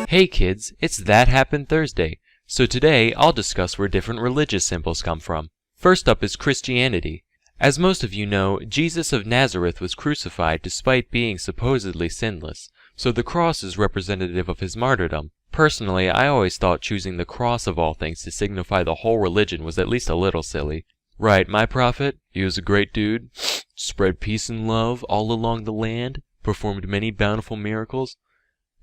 Hey kids, it's That Happened Thursday. So today I'll discuss where different religious symbols come from. First up is Christianity. As most of you know, Jesus of Nazareth was crucified despite being supposedly sinless, so the cross is representative of his martyrdom. Personally, I always thought choosing the cross of all things to signify the whole religion was at least a little silly. Right, my prophet, he was a great dude, spread peace and love all along the land, performed many bountiful miracles,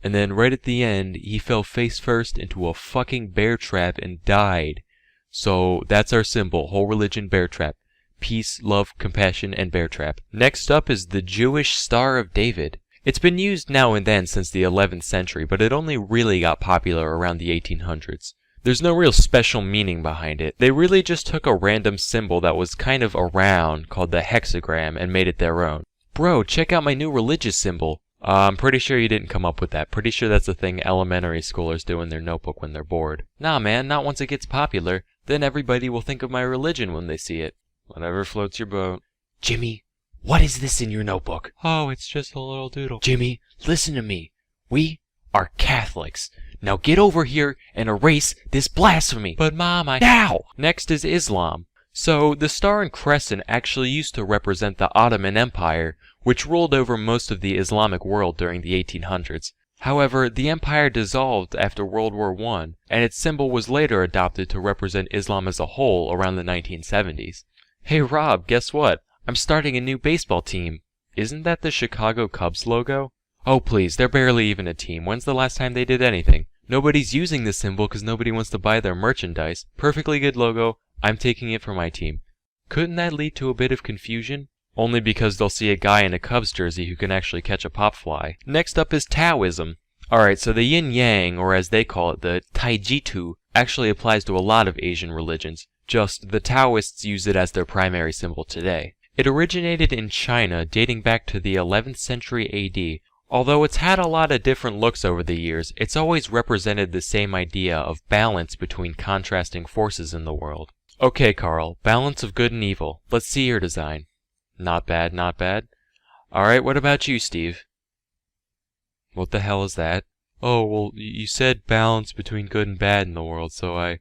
and then right at the end, he fell face first into a fucking bear trap and died. So that's our symbol, whole religion bear trap. Peace, love, compassion, and bear trap. Next up is the Jewish Star of David. It's been used now and then since the 11th century, but it only really got popular around the 1800s. There's no real special meaning behind it. They really just took a random symbol that was kind of around, called the hexagram, and made it their own. Bro, check out my new religious symbol. I'm pretty sure you didn't come up with that. Pretty sure that's a thing elementary schoolers do in their notebook when they're bored. Nah man, not once it gets popular. Then everybody will think of my religion when they see it. Whatever floats your boat. Jimmy, what is this in your notebook? Oh, it's just a little doodle. Jimmy, listen to me. We are Catholics. Now get over here and erase this blasphemy. But Mom, Now! Next is Islam. So, the star and crescent actually used to represent the Ottoman Empire, which ruled over most of the Islamic world during the 1800s. However, the empire dissolved after World War I, and its symbol was later adopted to represent Islam as a whole around the 1970s. Hey Rob, guess what? I'm starting a new baseball team. Isn't that the Chicago Cubs logo? Oh please, they're barely even a team. When's the last time they did anything? Nobody's using this symbol because nobody wants to buy their merchandise. Perfectly good logo. I'm taking it for my team. Couldn't that lead to a bit of confusion? Only because they'll see a guy in a Cubs jersey who can actually catch a pop fly. Next up is Taoism. Alright, so the yin-yang, or as they call it, the Taijitu, actually applies to a lot of Asian religions. Just the Taoists use it as their primary symbol today. It originated in China, dating back to the 11th century AD. Although it's had a lot of different looks over the years, it's always represented the same idea of balance between contrasting forces in the world. Okay, Carl, balance of good and evil. Let's see your design. Not bad, not bad. Alright, what about you, Steve? What the hell is that? Oh, well, you said balance between good and bad in the world, so I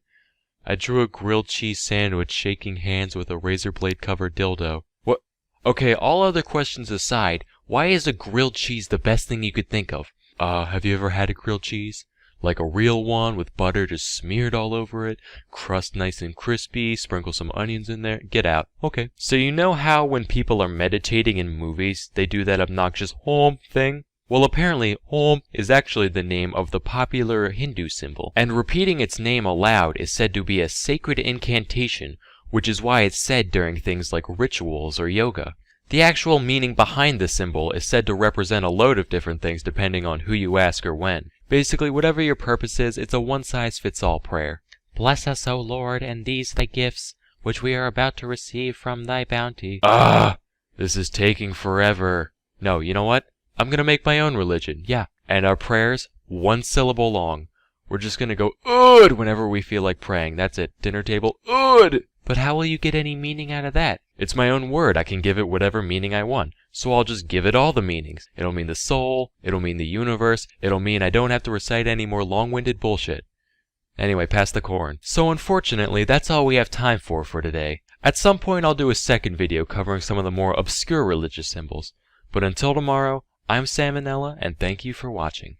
drew a grilled cheese sandwich shaking hands with a razor blade covered dildo. What? Okay, all other questions aside, why is a grilled cheese the best thing you could think of? Have you ever had a grilled cheese? Like a real one with butter just smeared all over it, crust nice and crispy, sprinkle some onions in there, get out. Okay. So you know how when people are meditating in movies, they do that obnoxious Om thing? Well, apparently, Om is actually the name of the popular Hindu symbol, and repeating its name aloud is said to be a sacred incantation, which is why it's said during things like rituals or yoga. The actual meaning behind the symbol is said to represent a load of different things depending on who you ask or when. Basically, whatever your purpose is, it's a one-size-fits-all prayer. Bless us, O Lord, and these thy gifts, which we are about to receive from thy bounty. This is taking forever. No, you know what? I'm gonna make my own religion, yeah. And our prayers, one syllable long. We're just gonna go ood whenever we feel like praying. That's it. Dinner table, ood! But how will you get any meaning out of that? It's my own word. I can give it whatever meaning I want. So I'll just give it all the meanings. It'll mean the soul, it'll mean the universe, it'll mean I don't have to recite any more long-winded bullshit. Anyway, pass the corn. So unfortunately, that's all we have time for today. At some point I'll do a second video covering some of the more obscure religious symbols. But until tomorrow, I'm Salmonella, and thank you for watching.